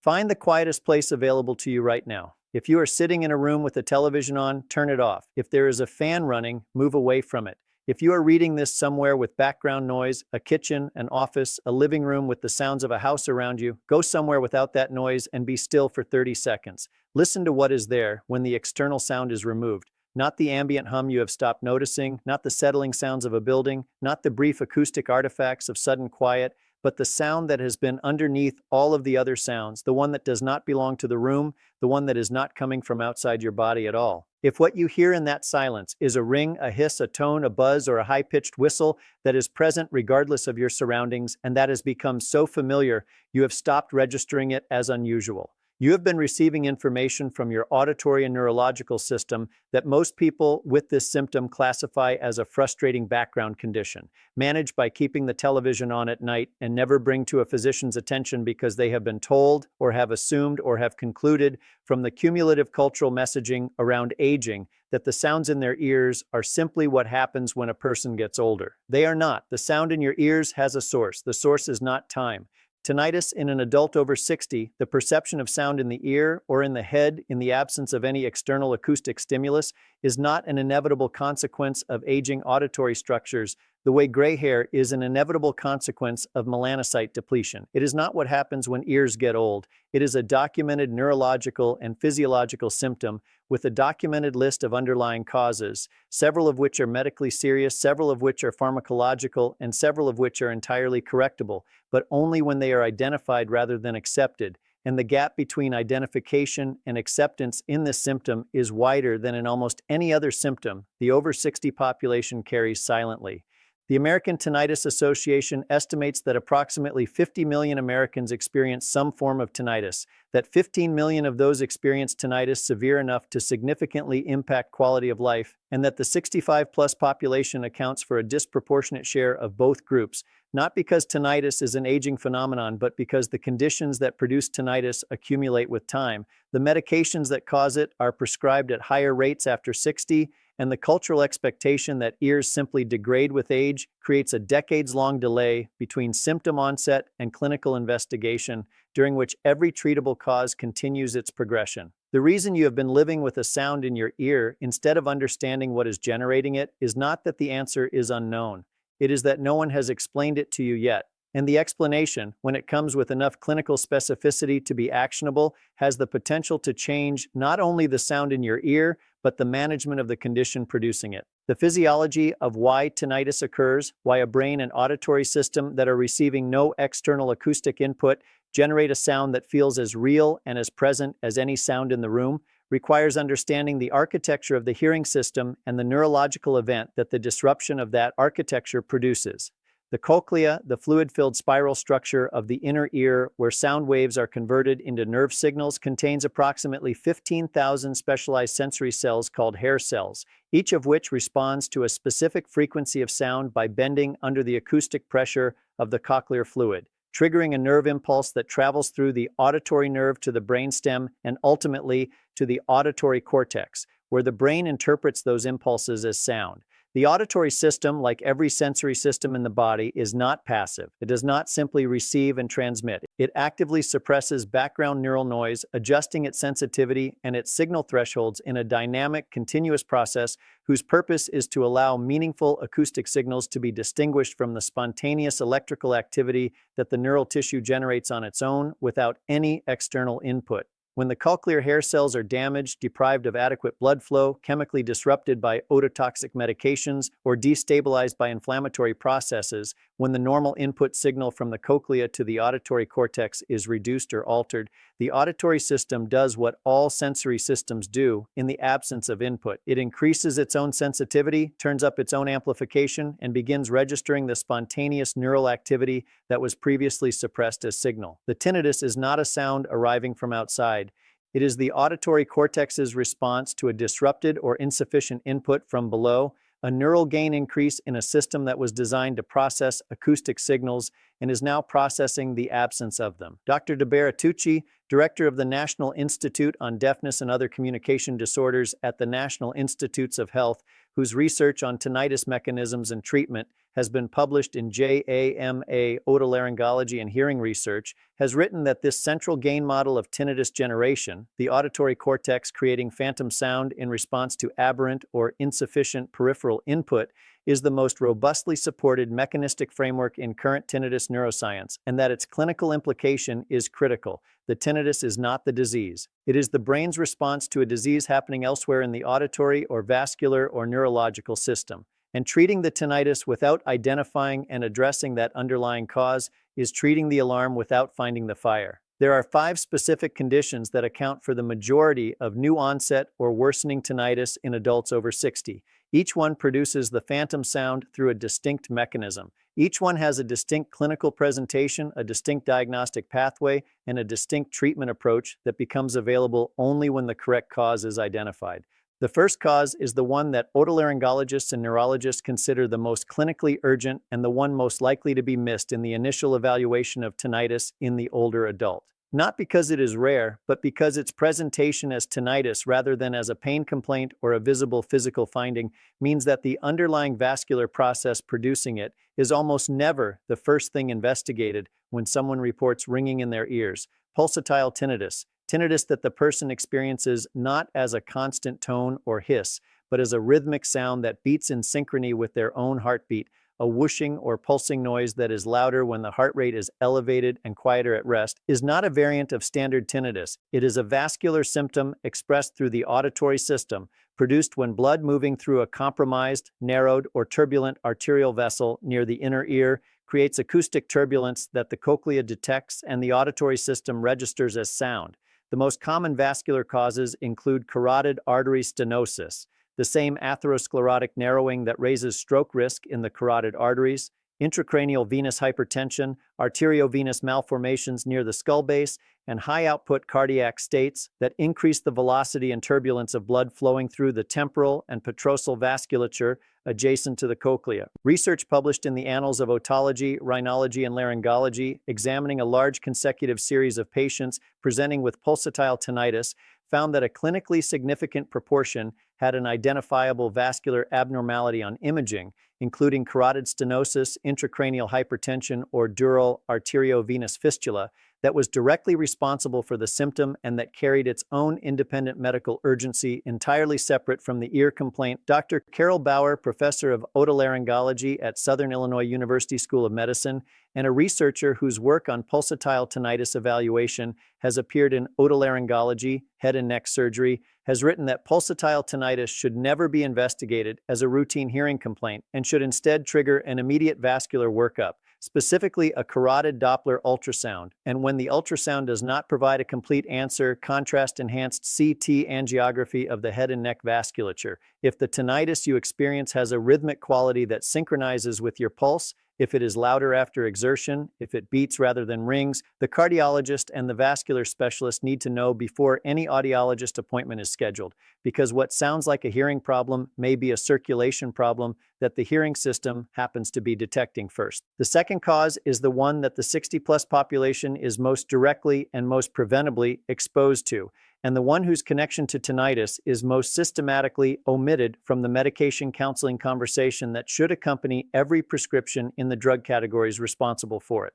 Find the quietest place available to you right now. If you are sitting in a room with a television on, turn it off. If there is a fan running, move away from it. If you are reading this somewhere with background noise, a kitchen, an office, a living room with the sounds of a house around you, go somewhere without that noise and be still for 30 seconds. Listen to what is there when the external sound is removed. Not the ambient hum you have stopped noticing, not the settling sounds of a building, not the brief acoustic artifacts of sudden quiet, but the sound that has been underneath all of the other sounds, the one that does not belong to the room, the one that is not coming from outside your body at all. If what you hear in that silence is a ring, a hiss, a tone, a buzz, or a high-pitched whistle that is present regardless of your surroundings, and that has become so familiar, you have stopped registering it as unusual. You have been receiving information from your auditory and neurological system that most people with this symptom classify as a frustrating background condition, managed by keeping the television on at night and never bring to a physician's attention because they have been told or have assumed or have concluded from the cumulative cultural messaging around aging that the sounds in their ears are simply what happens when a person gets older. They are not. The sound in your ears has a source. The source is not time. Tinnitus in an adult over 60, the perception of sound in the ear or in the head in the absence of any external acoustic stimulus, is not an inevitable consequence of aging auditory structures, the way gray hair is an inevitable consequence of melanocyte depletion. It is not what happens when ears get old. It is a documented neurological and physiological symptom with a documented list of underlying causes, several of which are medically serious, several of which are pharmacological, and several of which are entirely correctable, but only when they are identified rather than accepted. And the gap between identification and acceptance in this symptom is wider than in almost any other symptom the over 60 population carries silently. The American Tinnitus Association estimates that approximately 50 million Americans experience some form of tinnitus, that 15 million of those experience tinnitus severe enough to significantly impact quality of life, and that the 65-plus population accounts for a disproportionate share of both groups, not because tinnitus is an aging phenomenon, but because the conditions that produce tinnitus accumulate with time. The medications that cause it are prescribed at higher rates after 60, and the cultural expectation that ears simply degrade with age creates a decades-long delay between symptom onset and clinical investigation, during which every treatable cause continues its progression. The reason you have been living with a sound in your ear instead of understanding what is generating it is not that the answer is unknown. It is that no one has explained it to you yet. And the explanation, when it comes with enough clinical specificity to be actionable, has the potential to change not only the sound in your ear, but the management of the condition producing it. The physiology of why tinnitus occurs, why a brain and auditory system that are receiving no external acoustic input generate a sound that feels as real and as present as any sound in the room, requires understanding the architecture of the hearing system and the neurological event that the disruption of that architecture produces. The cochlea, the fluid-filled spiral structure of the inner ear where sound waves are converted into nerve signals, contains approximately 15,000 specialized sensory cells called hair cells, each of which responds to a specific frequency of sound by bending under the acoustic pressure of the cochlear fluid, triggering a nerve impulse that travels through the auditory nerve to the brainstem and ultimately to the auditory cortex, where the brain interprets those impulses as sound. The auditory system, like every sensory system in the body, is not passive. It does not simply receive and transmit. It actively suppresses background neural noise, adjusting its sensitivity and its signal thresholds in a dynamic, continuous process whose purpose is to allow meaningful acoustic signals to be distinguished from the spontaneous electrical activity that the neural tissue generates on its own without any external input. When the cochlear hair cells are damaged, deprived of adequate blood flow, chemically disrupted by ototoxic medications, or destabilized by inflammatory processes, when the normal input signal from the cochlea to the auditory cortex is reduced or altered, the auditory system does what all sensory systems do in the absence of input. It increases its own sensitivity, turns up its own amplification, and begins registering the spontaneous neural activity that was previously suppressed as signal. The tinnitus is not a sound arriving from outside. It is the auditory cortex's response to a disrupted or insufficient input from below, a neural gain increase in a system that was designed to process acoustic signals and is now processing the absence of them. Dr. DeBaratucci, director of the National Institute on Deafness and Other Communication Disorders at the National Institutes of Health, whose research on tinnitus mechanisms and treatment has been published in JAMA Otolaryngology and Hearing Research, has written that this central gain model of tinnitus generation, the auditory cortex creating phantom sound in response to aberrant or insufficient peripheral input, is the most robustly supported mechanistic framework in current tinnitus neuroscience, and that its clinical implication is critical. The tinnitus is not the disease. It is the brain's response to a disease happening elsewhere in the auditory or vascular or neurological system. And treating the tinnitus without identifying and addressing that underlying cause is treating the alarm without finding the fire. There are 5 specific conditions that account for the majority of new onset or worsening tinnitus in adults over 60. Each one produces the phantom sound through a distinct mechanism. Each one has a distinct clinical presentation, a distinct diagnostic pathway, and a distinct treatment approach that becomes available only when the correct cause is identified. The first cause is the one that otolaryngologists and neurologists consider the most clinically urgent and the one most likely to be missed in the initial evaluation of tinnitus in the older adult. Not because it is rare, but because its presentation as tinnitus rather than as a pain complaint or a visible physical finding means that the underlying vascular process producing it is almost never the first thing investigated when someone reports ringing in their ears. Pulsatile tinnitus. Tinnitus that the person experiences not as a constant tone or hiss, but as a rhythmic sound that beats in synchrony with their own heartbeat, a whooshing or pulsing noise that is louder when the heart rate is elevated and quieter at rest, is not a variant of standard tinnitus. It is a vascular symptom expressed through the auditory system, produced when blood moving through a compromised, narrowed, or turbulent arterial vessel near the inner ear creates acoustic turbulence that the cochlea detects and the auditory system registers as sound. The most common vascular causes include carotid artery stenosis, the same atherosclerotic narrowing that raises stroke risk in the carotid arteries, intracranial venous hypertension, arteriovenous malformations near the skull base, and high-output cardiac states that increase the velocity and turbulence of blood flowing through the temporal and petrosal vasculature adjacent to the cochlea. Research published in the Annals of Otology, Rhinology, and Laryngology, examining a large consecutive series of patients presenting with pulsatile tinnitus, found that a clinically significant proportion had an identifiable vascular abnormality on imaging, including carotid stenosis, intracranial hypertension, or dural arteriovenous fistula, that was directly responsible for the symptom and that carried its own independent medical urgency entirely separate from the ear complaint. Dr. Carol Bauer, professor of otolaryngology at Southern Illinois University School of Medicine, and a researcher whose work on pulsatile tinnitus evaluation has appeared in Otolaryngology, Head and Neck Surgery, has written that pulsatile tinnitus should never be investigated as a routine hearing complaint and should instead trigger an immediate vascular workup, specifically a carotid Doppler ultrasound, and when the ultrasound does not provide a complete answer, contrast-enhanced CT angiography of the head and neck vasculature. If the tinnitus you experience has a rhythmic quality that synchronizes with your pulse, if it is louder after exertion, if it beats rather than rings, the cardiologist and the vascular specialist need to know before any audiologist appointment is scheduled, because what sounds like a hearing problem may be a circulation problem that the hearing system happens to be detecting first. The second cause is the one that the 60-plus population is most directly and most preventably exposed to, and the one whose connection to tinnitus is most systematically omitted from the medication counseling conversation that should accompany every prescription in the drug categories responsible for it.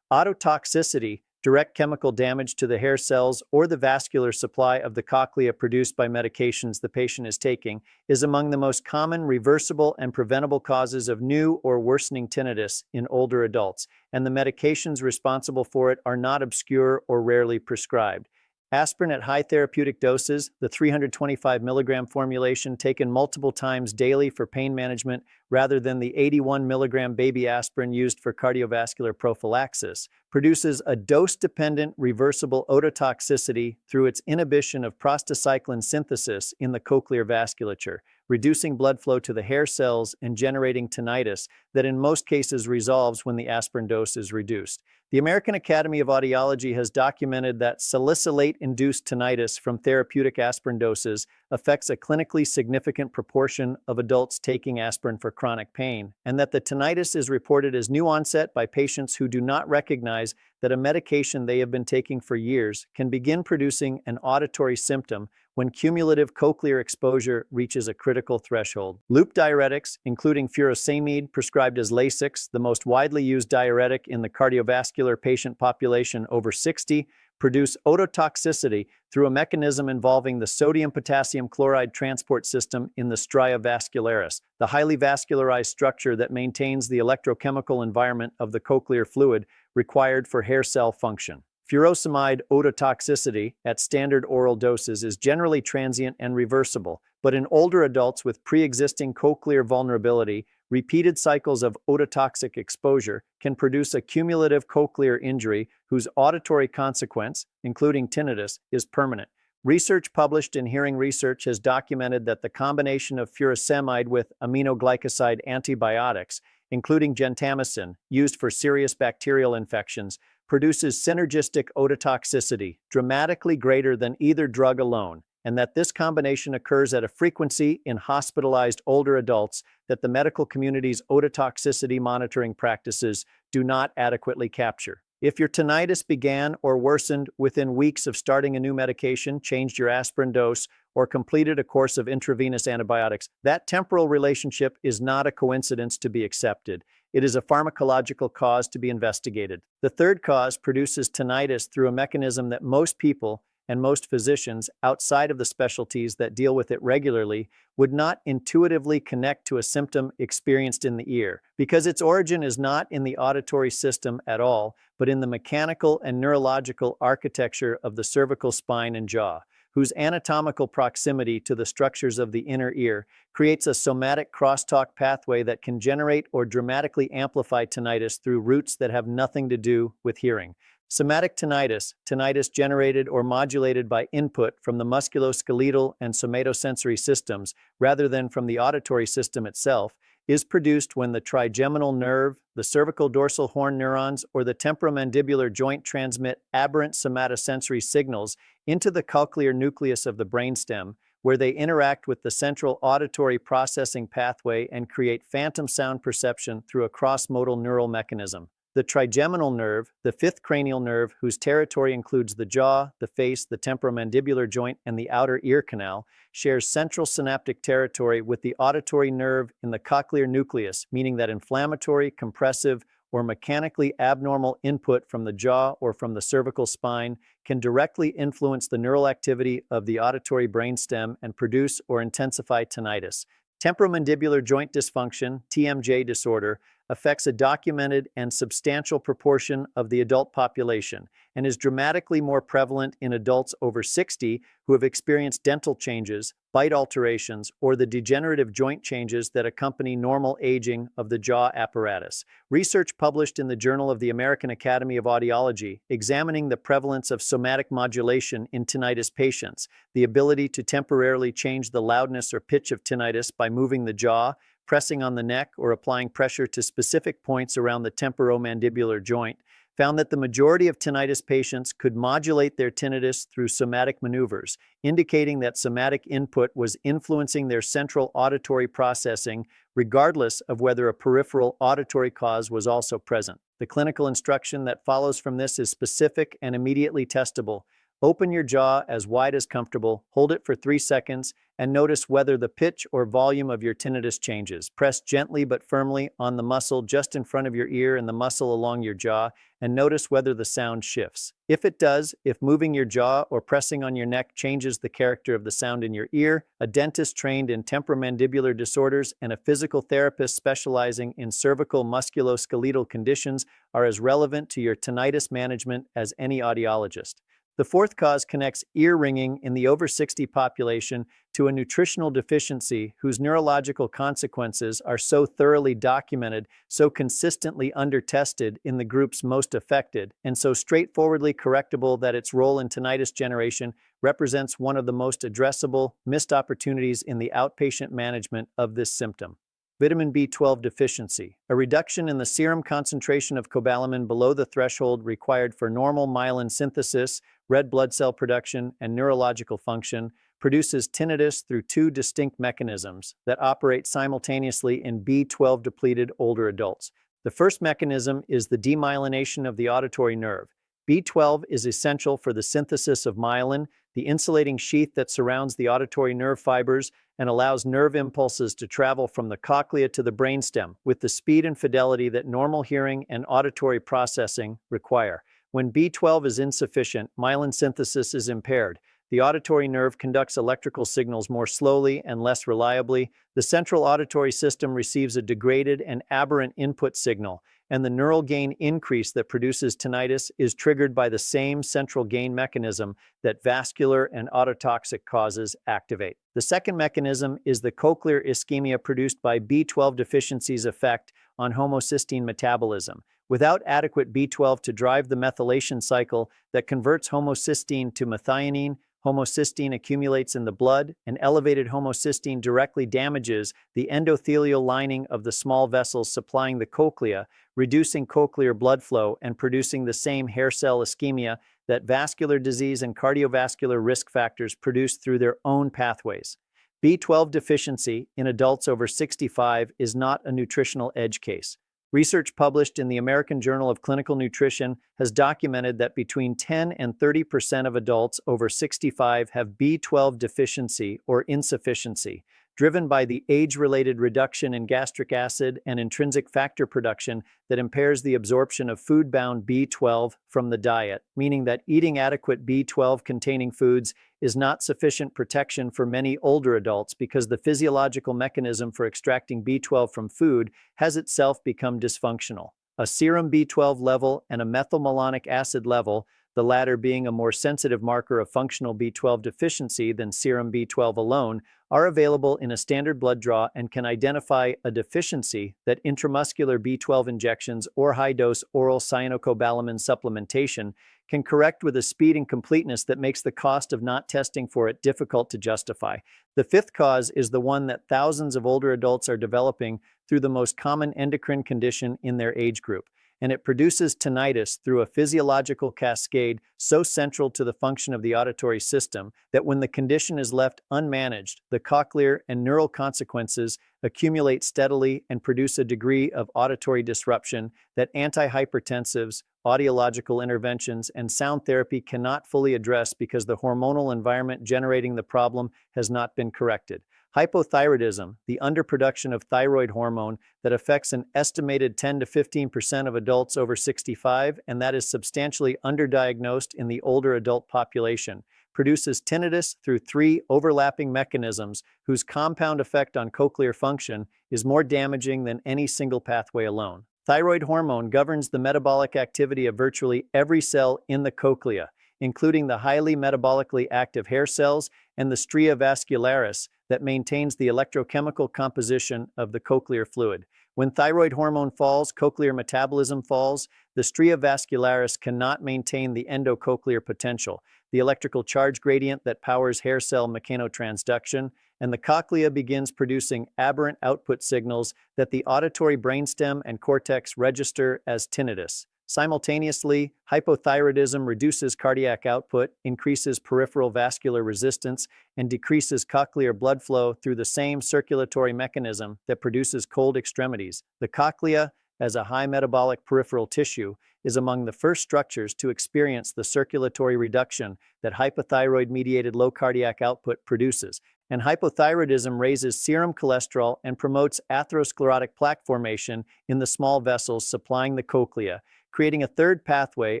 Ototoxicity, direct chemical damage to the hair cells or the vascular supply of the cochlea produced by medications the patient is taking, is among the most common reversible and preventable causes of new or worsening tinnitus in older adults, and the medications responsible for it are not obscure or rarely prescribed. Aspirin at high therapeutic doses, the 325 milligram formulation taken multiple times daily for pain management rather than the 81 milligram baby aspirin used for cardiovascular prophylaxis, produces a dose-dependent reversible ototoxicity through its inhibition of prostacyclin synthesis in the cochlear vasculature, reducing blood flow to the hair cells and generating tinnitus that in most cases resolves when the aspirin dose is reduced. The American Academy of Audiology has documented that salicylate-induced tinnitus from therapeutic aspirin doses affects a clinically significant proportion of adults taking aspirin for chronic pain, and that the tinnitus is reported as new onset by patients who do not recognize that a medication they have been taking for years can begin producing an auditory symptom when cumulative cochlear exposure reaches a critical threshold. Loop diuretics, including furosemide, prescribed as Lasix, the most widely used diuretic in the cardiovascular patient population over 60, produce ototoxicity through a mechanism involving the sodium-potassium chloride transport system in the stria vascularis, the highly vascularized structure that maintains the electrochemical environment of the cochlear fluid required for hair cell function. Furosemide ototoxicity at standard oral doses is generally transient and reversible, but in older adults with pre-existing cochlear vulnerability, repeated cycles of ototoxic exposure can produce a cumulative cochlear injury whose auditory consequence, including tinnitus, is permanent. Research published in Hearing Research has documented that the combination of furosemide with aminoglycoside antibiotics, including gentamicin, used for serious bacterial infections, produces synergistic ototoxicity dramatically greater than either drug alone, and that this combination occurs at a frequency in hospitalized older adults that the medical community's ototoxicity monitoring practices do not adequately capture. If your tinnitus began or worsened within weeks of starting a new medication, changed your aspirin dose, or completed a course of intravenous antibiotics, that temporal relationship is not a coincidence to be accepted. It is a pharmacological cause to be investigated. The third cause produces tinnitus through a mechanism that most people and most physicians outside of the specialties that deal with it regularly would not intuitively connect to a symptom experienced in the ear, because its origin is not in the auditory system at all, but in the mechanical and neurological architecture of the cervical spine and jaw, whose anatomical proximity to the structures of the inner ear creates a somatic crosstalk pathway that can generate or dramatically amplify tinnitus through routes that have nothing to do with hearing. Somatic tinnitus, tinnitus generated or modulated by input from the musculoskeletal and somatosensory systems rather than from the auditory system itself, is produced when the trigeminal nerve, the cervical dorsal horn neurons, or the temporomandibular joint transmit aberrant somatosensory signals into the cochlear nucleus of the brainstem, where they interact with the central auditory processing pathway and create phantom sound perception through a cross-modal neural mechanism. The trigeminal nerve, the fifth cranial nerve whose territory includes the jaw, the face, the temporomandibular joint, and the outer ear canal, shares central synaptic territory with the auditory nerve in the cochlear nucleus, meaning that inflammatory, compressive, or mechanically abnormal input from the jaw or from the cervical spine can directly influence the neural activity of the auditory brainstem and produce or intensify tinnitus. Temporomandibular joint dysfunction, TMJ disorder, affects a documented and substantial proportion of the adult population and is dramatically more prevalent in adults over 60 who have experienced dental changes, bite alterations, or the degenerative joint changes that accompany normal aging of the jaw apparatus. Research published in the Journal of the American Academy of Audiology examining the prevalence of somatic modulation in tinnitus patients, the ability to temporarily change the loudness or pitch of tinnitus by moving the jaw, pressing on the neck, or applying pressure to specific points around the temporomandibular joint, found that the majority of tinnitus patients could modulate their tinnitus through somatic maneuvers, indicating that somatic input was influencing their central auditory processing, regardless of whether a peripheral auditory cause was also present. The clinical instruction that follows from this is specific and immediately testable. Open your jaw as wide as comfortable, hold it for 3 seconds, and notice whether the pitch or volume of your tinnitus changes. Press gently but firmly on the muscle just in front of your ear and the muscle along your jaw, and notice whether the sound shifts. If it does, if moving your jaw or pressing on your neck changes the character of the sound in your ear, a dentist trained in temporomandibular disorders and a physical therapist specializing in cervical musculoskeletal conditions are as relevant to your tinnitus management as any audiologist. The fourth cause connects ear ringing in the over 60 population to a nutritional deficiency whose neurological consequences are so thoroughly documented, so consistently under-tested in the groups most affected, and so straightforwardly correctable that its role in tinnitus generation represents one of the most addressable missed opportunities in the outpatient management of this symptom. Vitamin B12 deficiency, a reduction in the serum concentration of cobalamin below the threshold required for normal myelin synthesis, red blood cell production, and neurological function, produces tinnitus through two distinct mechanisms that operate simultaneously in B12-depleted older adults. The first mechanism is the demyelination of the auditory nerve. B12 is essential for the synthesis of myelin, the insulating sheath that surrounds the auditory nerve fibers and allows nerve impulses to travel from the cochlea to the brainstem with the speed and fidelity that normal hearing and auditory processing require. When B12 is insufficient, myelin synthesis is impaired. The auditory nerve conducts electrical signals more slowly and less reliably. The central auditory system receives a degraded and aberrant input signal, and the neural gain increase that produces tinnitus is triggered by the same central gain mechanism that vascular and ototoxic causes activate. The second mechanism is the cochlear ischemia produced by B12 deficiency's effect on homocysteine metabolism. Without adequate B12 to drive the methylation cycle that converts homocysteine to methionine, homocysteine accumulates in the blood, and elevated homocysteine directly damages the endothelial lining of the small vessels supplying the cochlea, reducing cochlear blood flow and producing the same hair cell ischemia that vascular disease and cardiovascular risk factors produce through their own pathways. B12 deficiency in adults over 65 is not a nutritional edge case. Research published in the American Journal of Clinical Nutrition has documented that between 10 and 30% of adults over 65 have B12 deficiency or insufficiency, driven by the age-related reduction in gastric acid and intrinsic factor production that impairs the absorption of food-bound B12 from the diet, meaning that eating adequate B12-containing foods is not sufficient protection for many older adults because the physiological mechanism for extracting B12 from food has itself become dysfunctional. A serum B12 level and a methylmalonic acid level, the latter being a more sensitive marker of functional B12 deficiency than serum B12 alone, are available in a standard blood draw and can identify a deficiency that intramuscular B12 injections or high-dose oral cyanocobalamin supplementation can correct with a speed and completeness that makes the cost of not testing for it difficult to justify. The fifth cause is the one that thousands of older adults are developing through the most common endocrine condition in their age group, and it produces tinnitus through a physiological cascade so central to the function of the auditory system that when the condition is left unmanaged, the cochlear and neural consequences accumulate steadily and produce a degree of auditory disruption that antihypertensives, audiological interventions, and sound therapy cannot fully address because the hormonal environment generating the problem has not been corrected. Hypothyroidism, the underproduction of thyroid hormone that affects an estimated 10 to 15% of adults over 65, and that is substantially underdiagnosed in the older adult population, produces tinnitus through three overlapping mechanisms whose compound effect on cochlear function is more damaging than any single pathway alone. Thyroid hormone governs the metabolic activity of virtually every cell in the cochlea, including the highly metabolically active hair cells and the stria vascularis that maintains the electrochemical composition of the cochlear fluid. When thyroid hormone falls, cochlear metabolism falls. The stria vascularis cannot maintain the endocochlear potential, the electrical charge gradient that powers hair cell mechanotransduction, and the cochlea begins producing aberrant output signals that the auditory brainstem and cortex register as tinnitus. Simultaneously, hypothyroidism reduces cardiac output, increases peripheral vascular resistance, and decreases cochlear blood flow through the same circulatory mechanism that produces cold extremities. The cochlea, as a high metabolic peripheral tissue, is among the first structures to experience the circulatory reduction that hypothyroid-mediated low cardiac output produces, and hypothyroidism raises serum cholesterol and promotes atherosclerotic plaque formation in the small vessels supplying the cochlea, creating a third pathway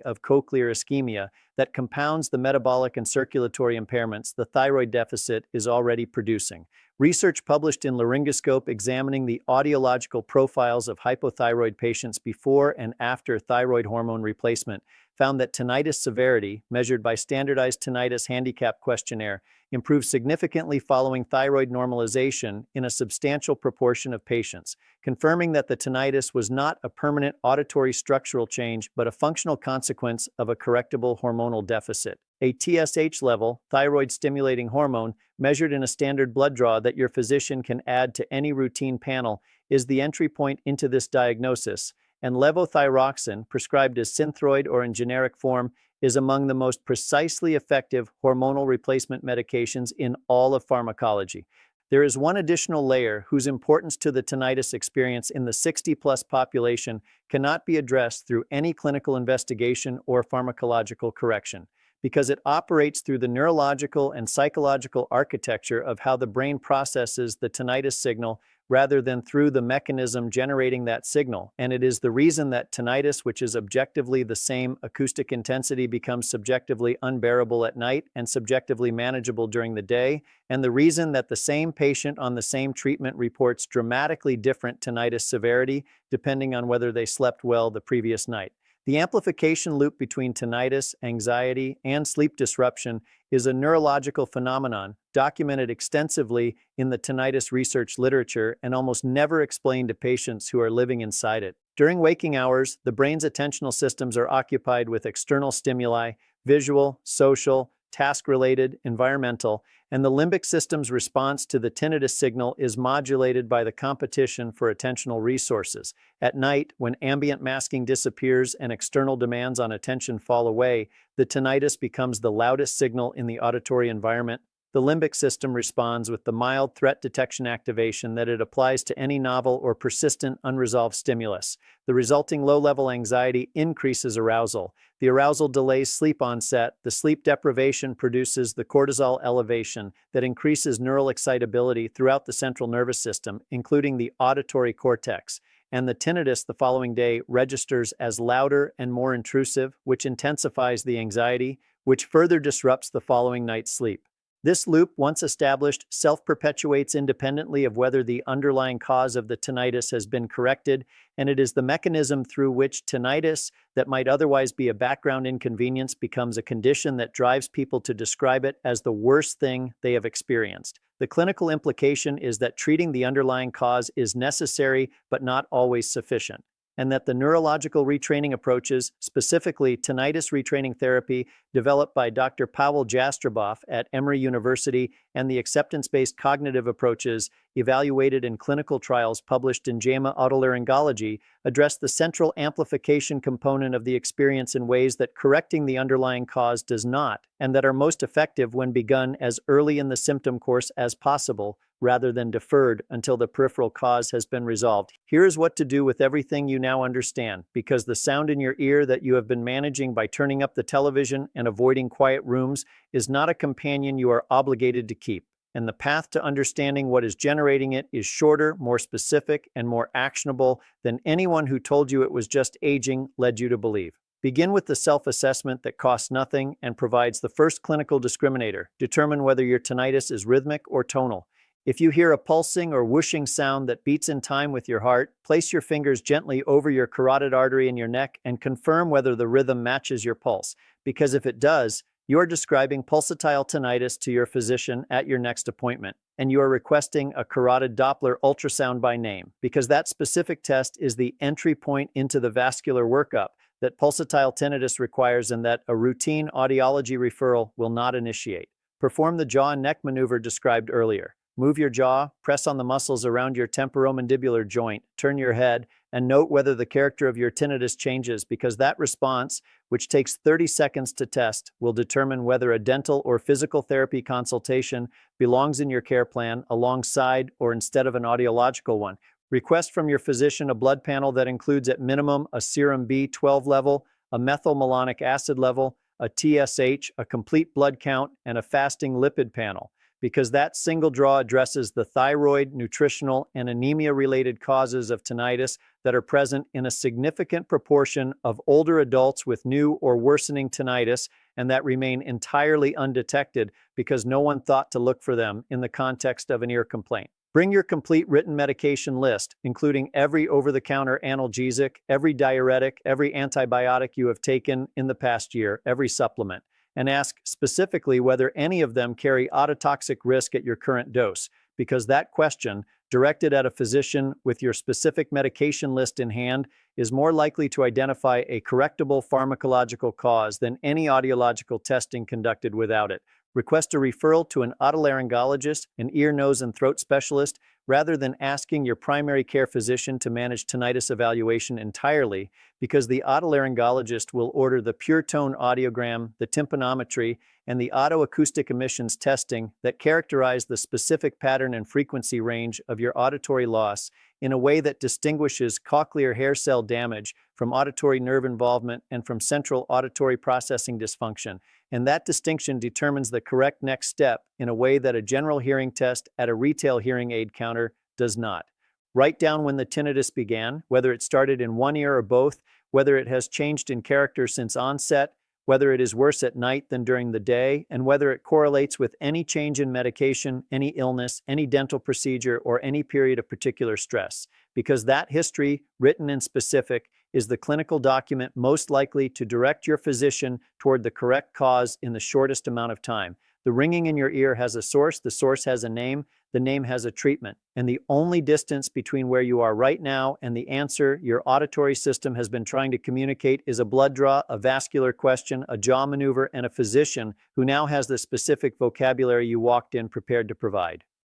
of cochlear ischemia that compounds the metabolic and circulatory impairments the thyroid deficit is already producing. Research published in Laryngoscope examining the audiological profiles of hypothyroid patients before and after thyroid hormone replacement found that tinnitus severity, measured by standardized tinnitus handicap questionnaire, improved significantly following thyroid normalization in a substantial proportion of patients, confirming that the tinnitus was not a permanent auditory structural change but a functional consequence of a correctable hormonal deficit. A TSH level, thyroid-stimulating hormone, measured in a standard blood draw that your physician can add to any routine panel, is the entry point into this diagnosis, and levothyroxine, prescribed as Synthroid or in generic form, is among the most precisely effective hormonal replacement medications in all of pharmacology. There is one additional layer whose importance to the tinnitus experience in the 60-plus population cannot be addressed through any clinical investigation or pharmacological correction, because it operates through the neurological and psychological architecture of how the brain processes the tinnitus signal rather than through the mechanism generating that signal. And it is the reason that tinnitus, which is objectively the same acoustic intensity, becomes subjectively unbearable at night and subjectively manageable during the day, and the reason that the same patient on the same treatment reports dramatically different tinnitus severity depending on whether they slept well the previous night. The amplification loop between tinnitus, anxiety, and sleep disruption is a neurological phenomenon documented extensively in the tinnitus research literature and almost never explained to patients who are living inside it. During waking hours, the brain's attentional systems are occupied with external stimuli, visual, social, task-related, environmental, and the limbic system's response to the tinnitus signal is modulated by the competition for attentional resources. At night, when ambient masking disappears and external demands on attention fall away, the tinnitus becomes the loudest signal in the auditory environment. The limbic system responds with the mild threat detection activation that it applies to any novel or persistent unresolved stimulus. The resulting low-level anxiety increases arousal. The arousal delays sleep onset. The sleep deprivation produces the cortisol elevation that increases neural excitability throughout the central nervous system, including the auditory cortex. And the tinnitus the following day registers as louder and more intrusive, which intensifies the anxiety, which further disrupts the following night's sleep. This loop, once established, self-perpetuates independently of whether the underlying cause of the tinnitus has been corrected, and it is the mechanism through which tinnitus that might otherwise be a background inconvenience becomes a condition that drives people to describe it as the worst thing they have experienced. The clinical implication is that treating the underlying cause is necessary but not always sufficient, and that the neurological retraining approaches, specifically tinnitus retraining therapy developed by Dr. Pavel Jastroboff at Emory University, and the acceptance-based cognitive approaches evaluated in clinical trials published in JAMA Otolaryngology, address the central amplification component of the experience in ways that correcting the underlying cause does not, and that are most effective when begun as early in the symptom course as possible, rather than deferred until the peripheral cause has been resolved. Here is what to do with everything you now understand, because the sound in your ear that you have been managing by turning up the television and avoiding quiet rooms is not a companion you are obligated to keep. And the path to understanding what is generating it is shorter, more specific, and more actionable than anyone who told you it was just aging led you to believe. Begin with the self-assessment that costs nothing and provides the first clinical discriminator. Determine whether your tinnitus is rhythmic or tonal. If you hear a pulsing or whooshing sound that beats in time with your heart, place your fingers gently over your carotid artery in your neck and confirm whether the rhythm matches your pulse, because if it does, you are describing pulsatile tinnitus to your physician at your next appointment, and you are requesting a carotid Doppler ultrasound by name, because that specific test is the entry point into the vascular workup that pulsatile tinnitus requires and that a routine audiology referral will not initiate. Perform the jaw and neck maneuver described earlier. Move your jaw, press on the muscles around your temporomandibular joint, turn your head, and note whether the character of your tinnitus changes, because that response, which takes 30 seconds to test, will determine whether a dental or physical therapy consultation belongs in your care plan alongside or instead of an audiological one. Request from your physician a blood panel that includes at minimum a serum B12 level, a methylmalonic acid level, a TSH, a complete blood count, and a fasting lipid panel, because that single draw addresses the thyroid, nutritional, and anemia-related causes of tinnitus that are present in a significant proportion of older adults with new or worsening tinnitus and that remain entirely undetected because no one thought to look for them in the context of an ear complaint. Bring your complete written medication list, including every over-the-counter analgesic, every diuretic, every antibiotic you have taken in the past year, every supplement, and ask specifically whether any of them carry ototoxic risk at your current dose, because that question, directed at a physician with your specific medication list in hand, is more likely to identify a correctable pharmacological cause than any audiological testing conducted without it. Request a referral to an otolaryngologist, an ear, nose, and throat specialist, rather than asking your primary care physician to manage tinnitus evaluation entirely, because the otolaryngologist will order the pure tone audiogram, the tympanometry, and the otoacoustic emissions testing that characterize the specific pattern and frequency range of your auditory loss in a way that distinguishes cochlear hair cell damage from auditory nerve involvement and from central auditory processing dysfunction. And that distinction determines the correct next step in a way that a general hearing test at a retail hearing aid counter does not. Write down when the tinnitus began, whether it started in one ear or both, whether it has changed in character since onset, whether it is worse at night than during the day, and whether it correlates with any change in medication, any illness, any dental procedure, or any period of particular stress. Because that history, written and specific, is the clinical document most likely to direct your physician toward the correct cause in the shortest amount of time. The ringing in your ear has a source, the source has a name, the name has a treatment. And the only distance between where you are right now and the answer your auditory system has been trying to communicate is a blood draw, a vascular question, a jaw maneuver, and a physician who now has the specific vocabulary you walked in prepared to provide.